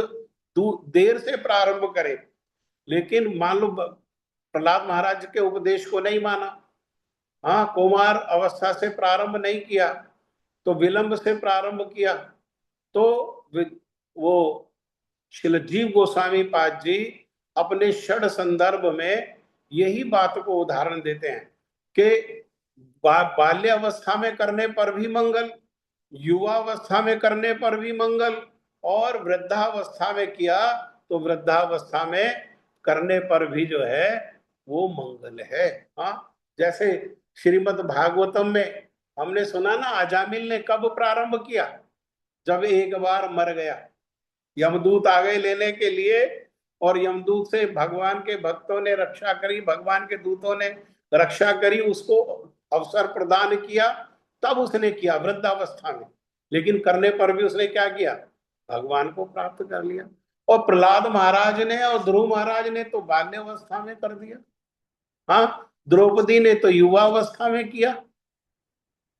देर से प्रारंभ करे, लेकिन मान लो प्रहलाद महाराज के उपदेश को नहीं माना, हाँ, कुमार अवस्था से प्रारंभ नहीं किया, तो विलंब से प्रारंभ किया। तो वो शिलजीव गोस्वामी पाद जी अपने षड संदर्भ में यही बात को उदाहरण देते हैं कि बाल्यावस्था में करने पर भी मंगल, युवावस्था में करने पर भी मंगल, और वृद्धावस्था में किया तो वृद्धावस्था में करने पर भी जो है वो मंगल है। हाँ, जैसे श्रीमद् भागवतम में हमने सुना ना, अजामिल ने कब प्रारंभ किया? जब एक बार मर गया, यमदूत आ गए लेने के लिए, और यमदूत से भगवान के भक्तों ने रक्षा करी, भगवान के दूतों ने रक्षा करी, उसको अवसर प्रदान किया, तब उसने किया वृद्धावस्था में। लेकिन करने पर भी उसने क्या किया? भगवान को प्राप्त कर लिया। और प्रहलाद महाराज ने और ध्रुव महाराज ने तो बाल्यावस्था में कर दिया। हाँ, द्रौपदी ने तो युवावस्था में किया।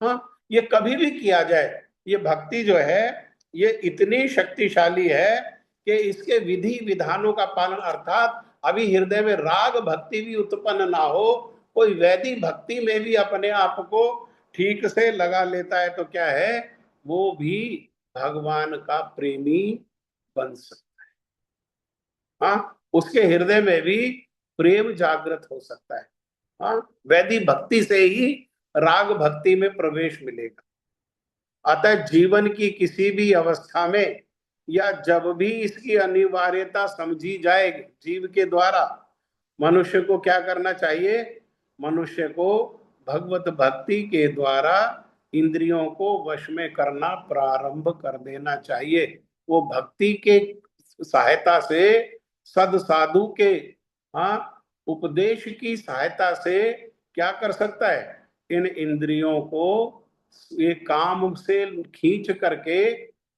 हाँ, ये कभी भी किया जाए, ये भक्ति जो है ये इतनी शक्तिशाली है कि इसके विधि विधानों का पालन, अर्थात अभी हृदय में राग भक्ति भी उत्पन्न ना हो, कोई वैदिक भक्ति में भी अपने आप को ठीक से लगा लेता है, तो क्या है, वो भी भगवान का प्रेमी बन सकता है। हाँ, उसके हृदय में भी प्रेम जागृत हो सकता है। हाँ, वैदिक भक्ति से ही राग भक्ति में प्रवेश मिलेगा। अतः जीवन की किसी भी अवस्था में या जब भी इसकी अनिवार्यता समझी जाएगी जीव के द्वारा, मनुष्य को क्या करना चाहिए? मनुष्य को भगवत भक्ति के द्वारा इंद्रियों को वश में करना प्रारंभ कर देना चाहिए। वो भक्ति के सहायता से, सद साधु के उपदेश की सहायता से क्या कर सकता है? इन इंद्रियों को ये काम से खींच करके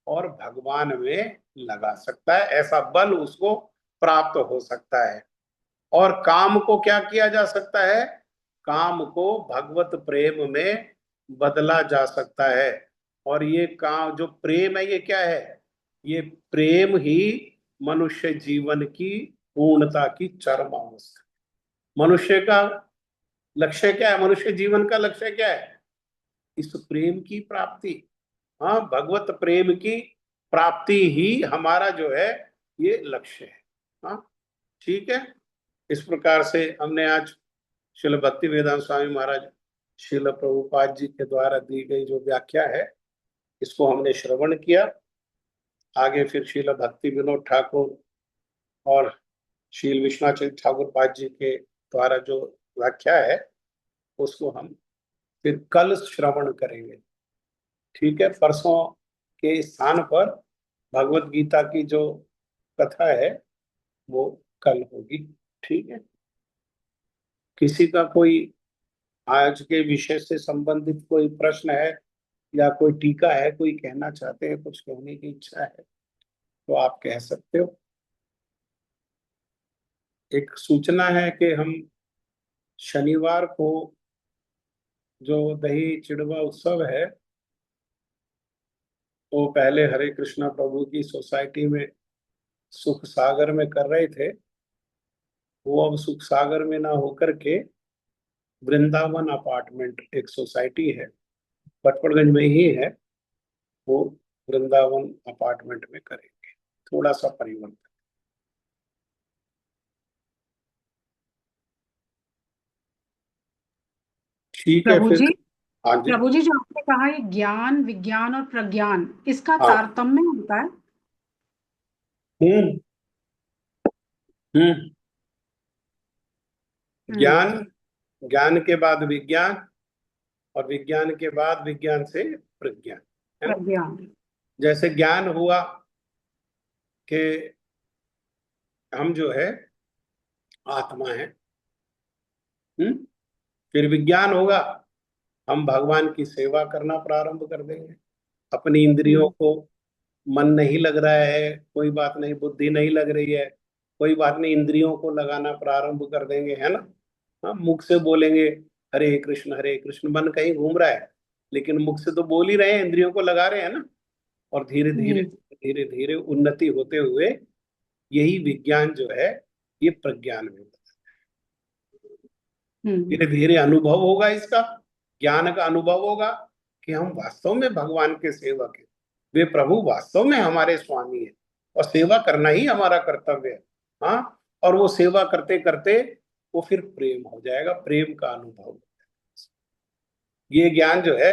और भगवान में लगा सकता है, ऐसा बल उसको प्राप्त हो सकता है। और काम को क्या किया जा सकता है? काम को भगवत प्रेम में बदला जा सकता है। और ये काम जो प्रेम है, ये क्या है? ये प्रेम ही मनुष्य जीवन की पूर्णता की चरम अवस्था। मनुष्य का लक्ष्य क्या है? मनुष्य जीवन का लक्ष्य क्या है? इस प्रेम की प्राप्ति। हाँ, भगवत प्रेम की प्राप्ति ही हमारा जो है ये लक्ष्य है। हाँ, ठीक है। इस प्रकार से हमने आज श्रील भक्ति वेदांत स्वामी महाराज श्रील प्रभुपाद जी के द्वारा दी गई जो व्याख्या है, इसको हमने श्रवण किया। आगे फिर श्रील भक्ति विनोद ठाकुर और श्रील विश्वनाथ ठाकुर पाद जी के द्वारा जो व्याख्या है उसको हम फिर कल श्रवण करेंगे। ठीक है, परसों के स्थान पर भगवत गीता की जो कथा है वो कल होगी। ठीक है, किसी का कोई आज के विषय से संबंधित कोई प्रश्न है या कोई टीका है, कोई कहना चाहते हैं, कुछ कहने की इच्छा है तो आप कह सकते हो। एक सूचना है कि हम शनिवार को जो दही चिड़वा उत्सव है वो पहले हरे कृष्णा प्रभु की सोसाइटी में सुख सागर में कर रहे थे, वो अब सुख सागर में ना होकर के वृंदावन अपार्टमेंट, एक सोसाइटी है बटपड़गंज में ही है, वो वृंदावन अपार्टमेंट में करेंगे। थोड़ा सा परिवर्तन। ठीक है प्रभु फिर। जी, हाँ जी। प्रभु जी, जो आपने कहा ये ज्ञान, विज्ञान और प्रज्ञान, इसका हाँ। तारतम्य होता है? हम्म हम्म ज्ञान, ज्ञान के बाद विज्ञान, और विज्ञान के बाद विज्ञान से प्रज्ञान, है ना? प्रज्ञान। जैसे ज्ञान हुआ कि हम जो है आत्मा है, फिर विज्ञान होगा, हम भगवान की सेवा करना प्रारंभ कर देंगे। अपनी इंद्रियों को, मन नहीं लग रहा है कोई बात नहीं, बुद्धि नहीं लग रही है कोई बात नहीं, इंद्रियों को लगाना प्रारंभ कर देंगे, है ना? हाँ, मुख से बोलेंगे हरे कृष्ण, मन कहीं घूम रहा है लेकिन मुख से तो बोल ही रहे हैं, इंद्रियों को लगा रहे हैं ना। और धीरे धीरे धीरे धीरे उन्नति होते हुए यही विज्ञान जो है ये प्रज्ञान में होता है। धीरे धीरे अनुभव होगा, इसका ज्ञान का अनुभव होगा कि हम वास्तव में भगवान के सेवक हैं, वे प्रभु वास्तव में हमारे स्वामी हैं और सेवा करना ही हमारा कर्तव्य है। हाँ, और वो सेवा करते करते वो फिर प्रेम हो जाएगा, प्रेम का अनुभव हो जाएगा। ये ज्ञान जो है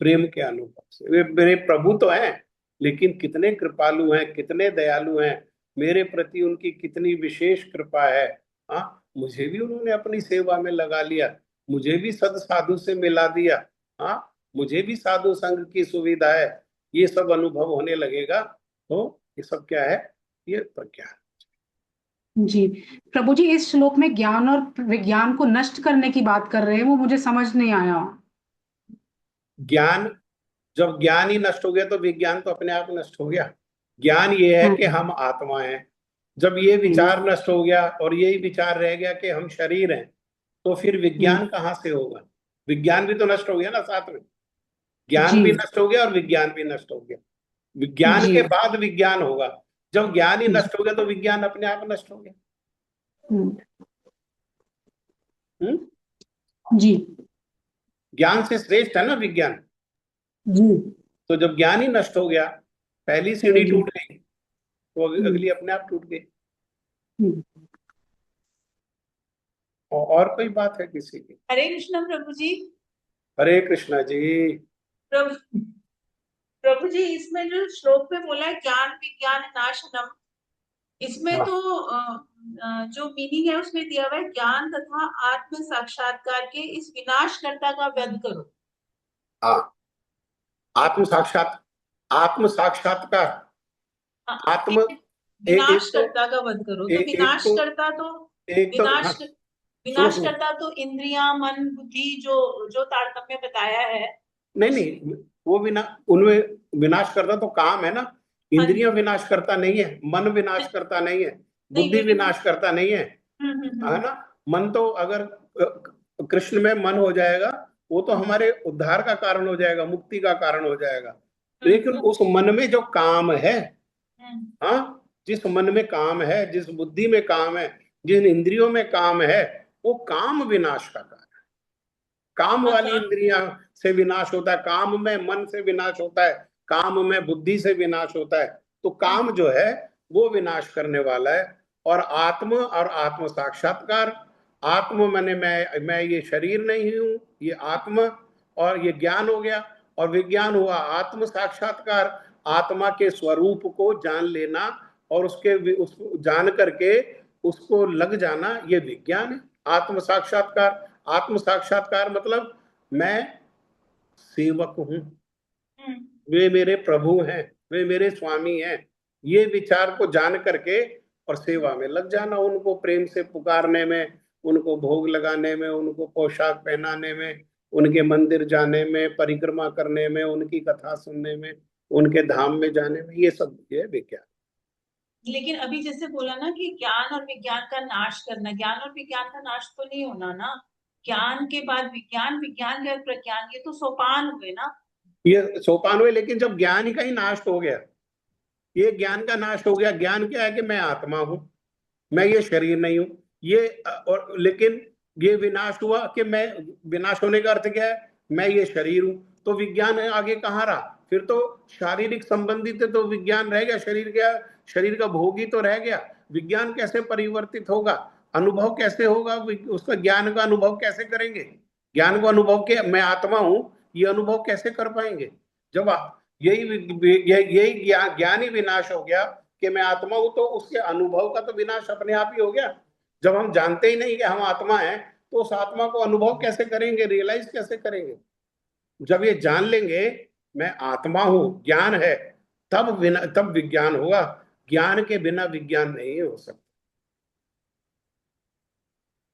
प्रेम के अनुभव से, वे मेरे प्रभु तो हैं लेकिन कितने कृपालु हैं, कितने दयालु हैं, मेरे प्रति उनकी कितनी विशेष कृपा है। हाँ, मुझे भी उन्होंने अपनी सेवा में लगा लिया, मुझे भी सद साधु से मिला दिया। हाँ, मुझे भी साधु संघ की सुविधा है। ये सब अनुभव होने लगेगा तो ये सब क्या है, ये प्रज्ञा। जी प्रभु जी, इस श्लोक में ज्ञान और विज्ञान को नष्ट करने की बात कर रहे हैं, वो मुझे समझ नहीं आया। ज्ञान, जब ज्ञान ही नष्ट हो गया तो विज्ञान तो अपने आप नष्ट हो गया। ज्ञान ये है कि हम आत्मा हैं। जब ये विचार नष्ट हो गया और यही विचार रह गया कि हम शरीर हैं, तो फिर विज्ञान कहाँ से होगा? विज्ञान भी तो नष्ट हो गया ना साथ में। ज्ञान भी नष्ट हो गया और विज्ञान भी नष्ट हो गया। विज्ञान के बाद विज्ञान होगा। जब ज्ञान ही नष्ट हो गया तो विज्ञान अपने आप नष्ट हो गया। जी, ज्ञान से श्रेष्ठ है ना विज्ञान। जी, तो जब ज्ञान ही नष्ट हो गया, पहली सीढ़ी टूट गई तो अगली अपने आप टूट गई। और कोई बात है किसी की? हरे कृष्ण प्रभु जी। हरे कृष्णा जी। प्रभु जी, इसमें जो श्लोक में बोला है ज्ञान विज्ञान नाशनम, इसमें हाँ। तो जो मीनिंग है उसमें दिया हुआ है ज्ञान तथा आत्म साक्षात्कार के इस विनाशकर्ता का वध करो। हाँ, आत्म साक्षात्कार, आत्म विनाशकर्ता का वध करो। तो विनाशकर्ता तो विनाशकर्ता तो इंद्रियां, मन, बुद्धि जो तारतम्य बताया है। नहीं, वो उनमें विनाश करता तो काम है ना। इंद्रियां विनाश करता नहीं है, मन विनाश करता नहीं है, बुद्धि विनाश करता नहीं है, है ना। मन तो अगर कृष्ण में मन हो जाएगा वो तो हमारे उद्धार का कारण हो जाएगा, मुक्ति का कारण हो जाएगा। लेकिन उस मन में जो काम है, हाँ, जिस मन में काम है, जिस बुद्धि में काम है, जिन इंद्रियों में काम है, वो काम विनाश का कारण है। काम वाली इंद्रियां से विनाश होता है, काम में मन से विनाश होता है, काम में बुद्धि से विनाश होता है। तो काम जो है वो विनाश करने वाला है। और आत्म साक्षात्कार, आत्म माने मैं ये शरीर नहीं हूं, ये आत्मा, और ये ज्ञान हो गया। और विज्ञान हुआ आत्म साक्षात्कार, आत्मा के स्वरूप को जान लेना और उसको जान करके उसको लग जाना, ये विज्ञान है। आत्म साक्षात्कार मतलब मैं सेवक हूं, वे मेरे प्रभु हैं, वे मेरे स्वामी हैं, ये विचार को जान करके और सेवा में लग जाना, उनको प्रेम से पुकारने में, उनको भोग लगाने में, उनको पोशाक पहनाने में, उनके मंदिर जाने में, परिक्रमा करने में, उनकी कथा सुनने में, उनके धाम में जाने में, ये सब ये विज्ञान। लेकिन अभी जैसे बोला ना कि ज्ञान और विज्ञान का नाश करना, ज्ञान और विज्ञान का नाश तो नहीं होना ना। ज्ञान के बाद विज्ञान, विज्ञान के बाद प्रज्ञान, ये तो सोपान हुए ना। ये सोपान हुए, लेकिन जब ज्ञान ही कहीं नाश हो गया, ये ज्ञान का नाश हो गया। ज्ञान क्या है कि मैं आत्मा हूं, मैं ये शरीर नहीं हूं, ये और लेकिन ये विनाश हुआ कि मैं, विनाश होने का अर्थ क्या है, मैं ये शरीर हूं। तो विज्ञान आगे कहाँ रहा? फिर तो शारीरिक संबंधित तो विज्ञान रह गया, शरीर का भोग ही तो रह गया। विज्ञान कैसे परिवर्तित होगा? अनुभव कैसे होगा उसका? ज्ञान का अनुभव कैसे करेंगे? ज्ञान को अनुभव के मैं आत्मा हूं, ये अनुभव कैसे कर पाएंगे? जब यही ज्ञान ही विनाश हो गया कि मैं आत्मा हूं, तो उसके अनुभव का तो विनाश अपने आप ही हो गया। जब हम जानते ही नहीं कि हम आत्मा हैं, तो उस आत्मा को अनुभव कैसे करेंगे, रियलाइज कैसे करेंगे? जब ये जान लेंगे मैं आत्मा हूं, ज्ञान है, तब विज्ञान होगा। ज्ञान के बिना विज्ञान नहीं हो सकता।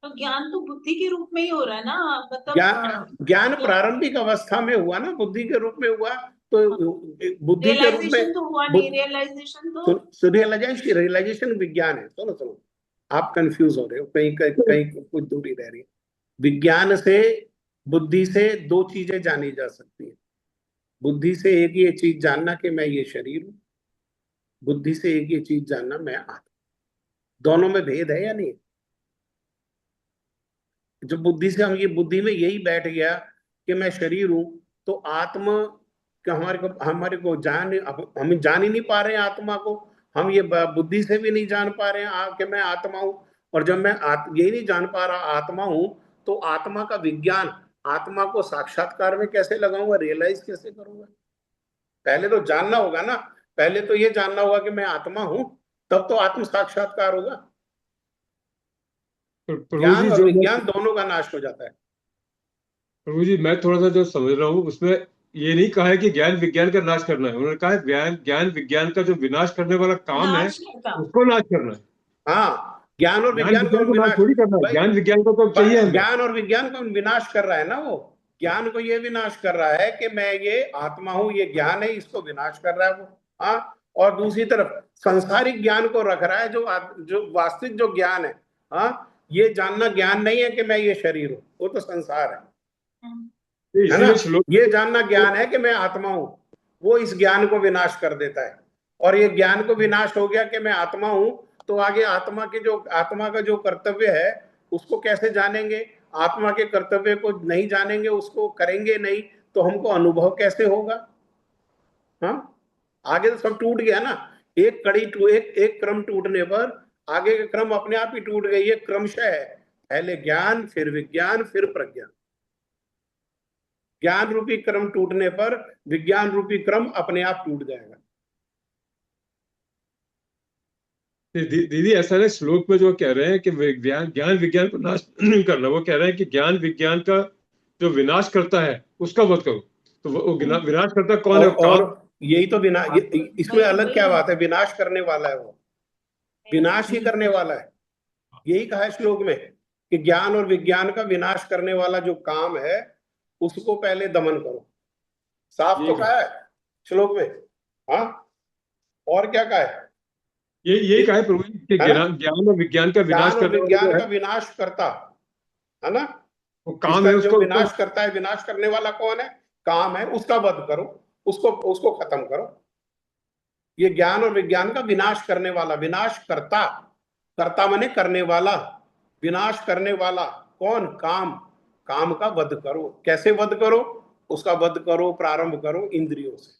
तो ज्ञान तो बुद्धि के रूप में ही हो रहा है ना, मतलब ज्ञान प्रारंभिक अवस्था में हुआ ना, बुद्धि के रूप में हुआ। तो बुद्धि के रूप में तो हुआ नहीं, रियलाइजेशन विज्ञान है। सुनो, आप कंफ्यूज हो रहे हो, कहीं कुछ दूरी रह रही है। विज्ञान से, बुद्धि से दो चीजें जानी जा सकती है। बुद्धि से एक ये चीज जानना कि मैं ये शरीर हूं, बुद्धि से एक ये चीज जानना मैं आत्मा। दोनों में भेद है या नहीं? जब बुद्धि से हम ये बुद्धि में यही बैठ गया कि मैं शरीर हूं, तो आत्मा कि हमारे को हम जान ही नहीं पा रहे हैं आत्मा को। हम ये बुद्धि से भी नहीं जान पा रहे हैं कि मैं आत्मा हूं। और जब मैं यही नहीं जान पा रहा आत्मा हूं, तो आत्मा का विज्ञान, आत्मा को साक्षात्कार में कैसे लगाऊंगा, रियलाइज कैसे करूंगा? पहले तो जानना होगा ना, पहले तो ये जानना होगा कि मैं आत्मा हूं, तब तो आत्म साक्षात्कार होगा। प्रभु ज्ञान जी और जो विज्ञान दोनों का नाश हो जाता है। प्रभु जी मैं थोड़ा सा जो समझ रहा हूँ उसमें ये नहीं कहा है कि ज्ञान विज्ञान का नाश करना है, उन्होंने कहा है ज्ञान विज्ञान का जो विनाश करने वाला काम है नाश करता। उसको नाश करना है। हाँ, ज्ञान और ज्ञान विज्ञान को विज्ञान हम को नाश विनाश, थोड़ी करना है, भाई ज्ञान विज्ञान को तो चाहिए हमें। ज्ञान और विज्ञान को विनाश कर रहा है ना वो। ज्ञान को ये विनाश कर रहा है कि मैं ये आत्मा हूं, ये ज्ञान है, इसको विनाश कर रहा है वो। हाँ, और दूसरी तरफ संसारिक ज्ञान को रख रहा है, जो वास्तविक जो ज्ञान है। हाँ, ये जानना ज्ञान नहीं है कि मैं ये शरीर हूं, वो तो संसार है ना। इसीलिए श्लोक ये जानना ज्ञान है कि मैं आत्मा हूं, वो इस ज्ञान को विनाश कर देता है। और ये ज्ञान को विनाश हो गया कि मैं आत्मा हूं, तो आगे आत्मा का जो कर्तव्य है उसको कैसे जानेंगे? आत्मा के कर्तव्य को नहीं जानेंगे, उसको करेंगे नहीं, तो हमको अनुभव कैसे होगा? हाँ, आगे तो सब टूट गया ना। एक क्रम टूटने पर आगे का क्रम अपने आप ही टूट गई है, क्रमशः है। पहले ज्ञान, फिर विज्ञान, फिर प्रज्ञान। ज्ञान रूपी क्रम टूटने पर विज्ञान रूपी क्रम अपने आप टूट जाएगा। दीदी ऐसा नहीं, श्लोक में जो कह रहे हैं कि ज्ञान विज्ञान को नाश नहीं करना, वो कह रहे हैं कि ज्ञान विज्ञान का जो विनाश करता है उसका वध करो। तो वो विनाश करता कौन है? और यही तो इसमें अलग वही क्या बात है? विनाश करने वाला है वो, विनाश ही करने वाला है। यही कहा है श्लोक में कि ज्ञान और विज्ञान का विनाश करने वाला जो काम है उसको पहले दमन करो। साफ तो कहा है श्लोक में। हाँ, और क्या कहा है? यही कहा है प्रभु जी कि है ना, ज्ञान और विज्ञान का विनाश ज्ञान और करने वाला विज्ञान जो का है विनाश करता है ना। वो काम इसका है, जो उसको विनाश करता है, विनाश करने वाला कौन है? काम है, उसका वध करो, उसको खत्म करो। ये ज्ञान और विज्ञान का विनाश करने वाला, विनाश करता, कर्ता माने करने वाला, विनाश करने वाला कौन? काम। काम का वध करो। कैसे वध करो? उसका वध करो, प्रारंभ करो इंद्रियों से।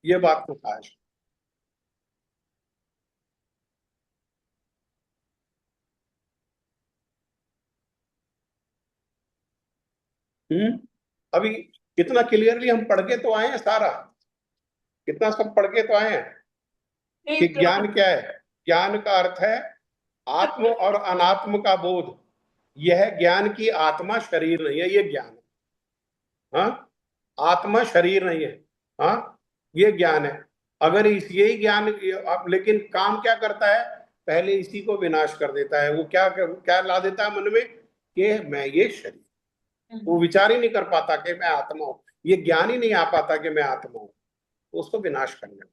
ये बात तो कहा है। अभी कितना क्लियरली हम पढ़ के तो आए हैं सारा, कितना सब पढ़ के तो आए हैं कि ज्ञान क्या है। ज्ञान का अर्थ है आत्म और अनात्म का बोध। यह ज्ञान की आत्मा शरीर नहीं है, ये ज्ञान है। हाँ, आत्मा शरीर नहीं है। हाँ, ये ज्ञान है। अगर यही ज्ञान, लेकिन काम क्या करता है? पहले इसी को विनाश कर देता है। वो क्या क्या ला देता है मन में कि मैं ये शरीर। वो विचार ही नहीं कर पाता कि मैं आत्मा हूं, ये ज्ञान ही नहीं आ पाता कि मैं आत्मा हूं, तो उसको विनाश करना।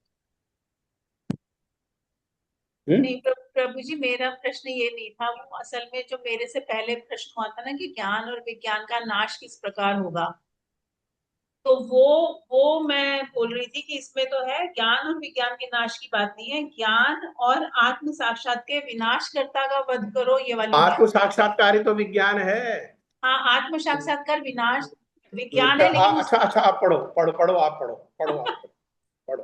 नहीं प्रभु जी, मेरा प्रश्न ये नहीं था। वो असल में जो मेरे से पहले प्रश्न हुआ था ना कि ज्ञान और विज्ञान का नाश किस प्रकार होगा, तो वो मैं बोल रही थी कि इसमें तो है ज्ञान और विज्ञान के नाश की बात नहीं है, ज्ञान और आत्म साक्षात के विनाशकर्ता का वध करो, ये वाली आत्म बात। साक्षात्कार ही तो विज्ञान है। हाँ, आत्म साक्षात्कार विनाश विज्ञान है, लेकिन अच्छा अच्छा, आप पढ़ो पढ़ो पढ़ो, आप पढ़ो पढ़ो, आप पढ़ो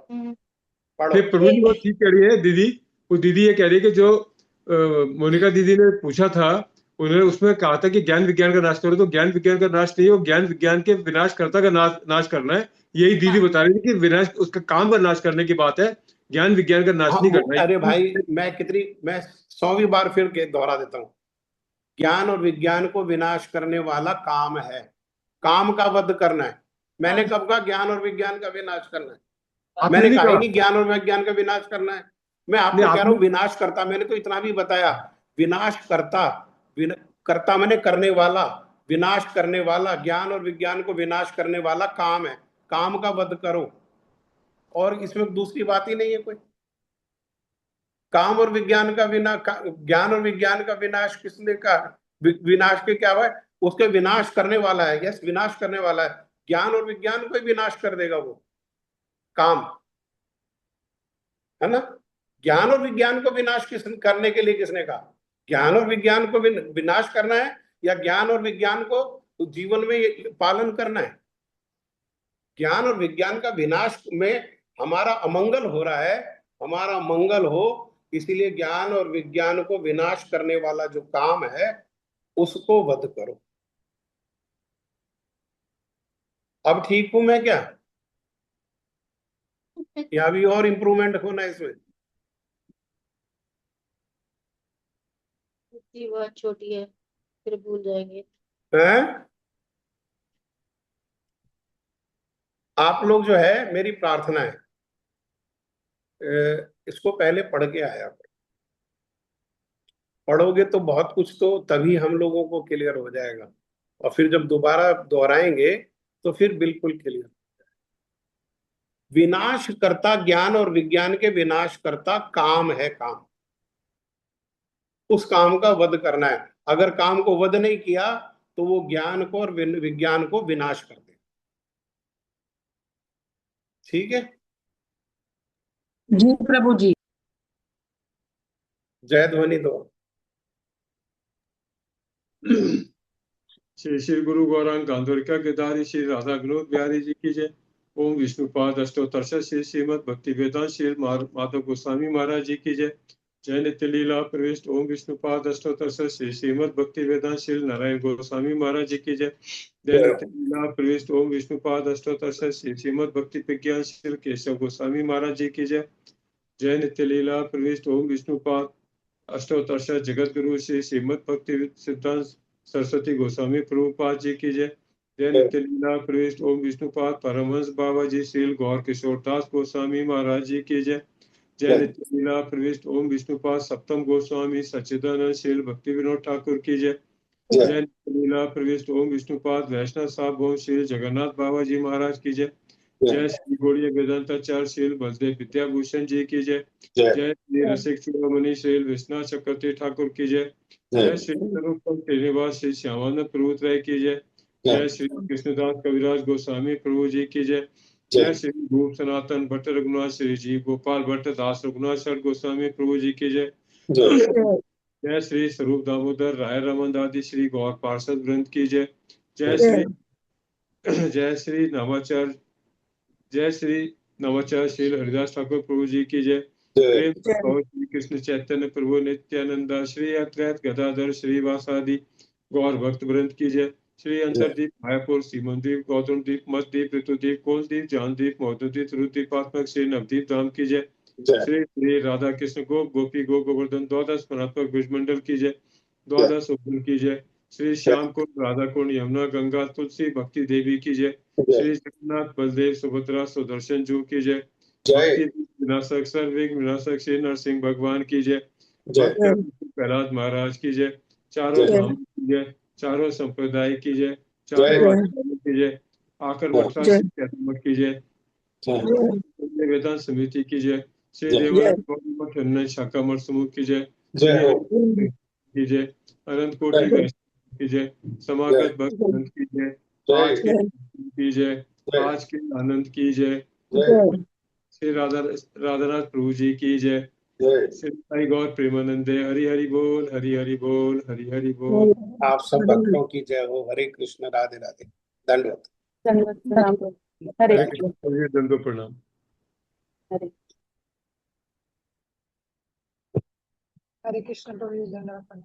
पढ़ो। नहीं, प्रभु जी वो ठीक कह रही है दीदी। वो दीदी ये कह रही है कि जो मोनिका दीदी ने पूछा था, उन्होंने उसमें कहा था कि ज्ञान विज्ञान का नाश करो, तो ज्ञान विज्ञान का नाश नहीं, वो ज्ञान विज्ञान के विनाशकर्ता का नाश करना है। यही दीदी बता रही थी कि विनाश उसका काम का नाश करने की बात है, ज्ञान विज्ञान का नाश हाँ, नहीं करना है। अरे भाई, मैं 100वीं बार फिर के दोहरा देता हूँ। ज्ञान और विज्ञान को विनाश करने वाला काम है, काम का वध करना है। मैंने कब कहा ज्ञान और विज्ञान का विनाश करना है? आपने मैंने नहीं कहा ही कहा। नहीं ज्ञान और विज्ञान का विनाश करना है। मैं नहीं, आपको कह रहा हूं आपने विनाश करता। मैंने तो इतना भी बताया, विनाश करता। कर्ता मैंने करने वाला, विनाश करने वाला। ज्ञान और विज्ञान को विनाश करने वाला काम है, काम का वध करो। और इसमें दूसरी बात ही नहीं है कोई। काम और विज्ञान का ज्ञान और विज्ञान का विनाश किसने कहा? विनाश के क्या हुआ? उसके विनाश करने वाला है। यस, विनाश करने वाला है। ज्ञान और विज्ञान को ही विनाश कर देगा वो काम, है ना। ज्ञान और विज्ञान को विनाश करने के लिए किसने कहा? ज्ञान और विज्ञान को विनाश करना है या ज्ञान और विज्ञान को तो जीवन में ये पालन करना है? ज्ञान और विज्ञान का विनाश में हमारा अमंगल हो रहा है, हमारा मंगल हो, इसीलिए ज्ञान और विज्ञान को विनाश करने वाला जो काम है उसको वध करो। अब ठीक हूं मैं क्या, या भी और इंप्रूवमेंट होना है इसमें? बात छोटी है, फिर भूल जाएंगे। हैं? आप लोग जो है, मेरी प्रार्थना है, इसको पहले पढ़ के आया करो। पढ़ोगे तो बहुत कुछ तो तभी हम लोगों को क्लियर हो जाएगा, और फिर जब दोबारा दोहराएंगे तो फिर बिल्कुल क्लियर। विनाश करता ज्ञान और विज्ञान के विनाश करता काम है, काम, उस काम का वध करना है। अगर काम को वध नहीं किया तो वो ज्ञान को और विज्ञान को विनाश कर दे। ठीक है? जी प्रभु जी। जय ध्वनि दो। श्री श्री गुरु गौरांग गांधोरिका गिरधारी श्री राधा विनोद बिहारी जी की जय। ओम विष्णुपाद अष्टोत्तर श्री श्रीमद भक्ति वेदांत श्री माधव गोस्वामी महाराज जी की जय। जय नित्य लीला प्रविष्ट ओम विष्णुपाद अष्टोत्तर श्री श्रीमद भक्ति वेदांत श्री नारायण गोस्वामी महाराज जी की जय। जय नित्य लीला प्रविष्ट ओम विष्णुपाद अष्टोत्तर श्री श्रीमद भक्ति विज्ञान श्री केशव गोस्वामी महाराज जी की जय। जय नित्य लीला प्रविष्ट ओम विष्णुपाद अष्टोत्तर जगत गुरु श्री श्रीमद भक्ति सिद्धांत सरस्वती गोस्वामी प्रभुपाद जी की जय। जय नित्य लीला प्रविष्ट ओम विष्णुपाद परमहंस बाबा जी श्री गौर किशोर दास गोस्वामी महाराज जी की जय। जय नित्य लीला प्रविष्ट ओम विष्णुपाद सप्तम गोस्वामी सच्चिदानंद श्री भक्ति विनोद ठाकुर की जय। जय नित्य लीला प्रविष्ट ओम विष्णुपाद वैष्णव सार्वभौम श्री जगन्नाथ बाबा जी महाराज की जय। जय श्री गौड़ीय वेदांताचार्य श्री बलदेव विद्याभूषण जी की जय। जय श्री रसिक चूड़ामणि श्री विश्वनाथ चक्रवर्ती ठाकुर की जय। जय श्री स्वरूप श्रीनिवास श्री श्यामानंद प्रभु त्रय की जय। जय श्री कृष्णदास कविराज गोस्वामी प्रभु जी की जय। जय श्री रूप सनातन भट्ट रघुनाथ श्री जी गोपाल भट्ट दास रघुनाथ शरण गोस्वामी प्रभु जी की जय। जय श्री स्वरूप दामोदर राय रमन दादी श्री गौर पार्षद वृंद की जय। जय श्री नवाचार्य श्री हरिदास ठाकुर प्रभु जी की जय। प्रेम श्री कृष्ण चैतन्य प्रभु नित्यानंद श्री अद्वैत गदाधर श्री वासादि गौर भक्त वृंद की जय। श्री अंतरदीप मायापुर सीमनदीप गौतम दीप मधदीप ऋतुदीप कोलदीप जानदीप मौददीप रुद्रदीपात्मक श्री नवदीप धाम की जय। श्री श्री राधा कृष्ण गोप गोपी गो गोवर्धन द्वादश मनात्मक ब्रजमंडल की जय। द्वादश ओपन की जय। श्री श्याम कुंड राधा कुंड यमुना गंगा तुलसी भक्ति देवी की जय। श्री जगन्नाथ बलदेव सुभद्रा सुदर्शन जू की जय। भक्ति विनाशक सर्वविघ्न विनाशक श्री नरसिंह भगवान की जय। प्रहलाद महाराज की जय। चारों धाम की जय। चारों संप्रदाय की जय। चारों आचार्यों की जय। आकर मठरा की जय। वेदांत समिति की जय। श्री देवानंद शाखा मठ समूह की जय। की जय। अनंत कोटि वैष्णव की जय। समागत भक्त की जय। आज की जय। आज के आनंद की जय। श्री राधानाथ प्रभु जी की जय। श्री साई गौर प्रेमानंदे हरि हरि बोल हरि हरि बोल हरि हरि बोल। आप सब भक्तों की जय हो। हरे कृष्ण राधे राधे। दंडवत। हरे दंडो प्रणाम। हरे कृष्ण प्रभु जी धन्यवाद।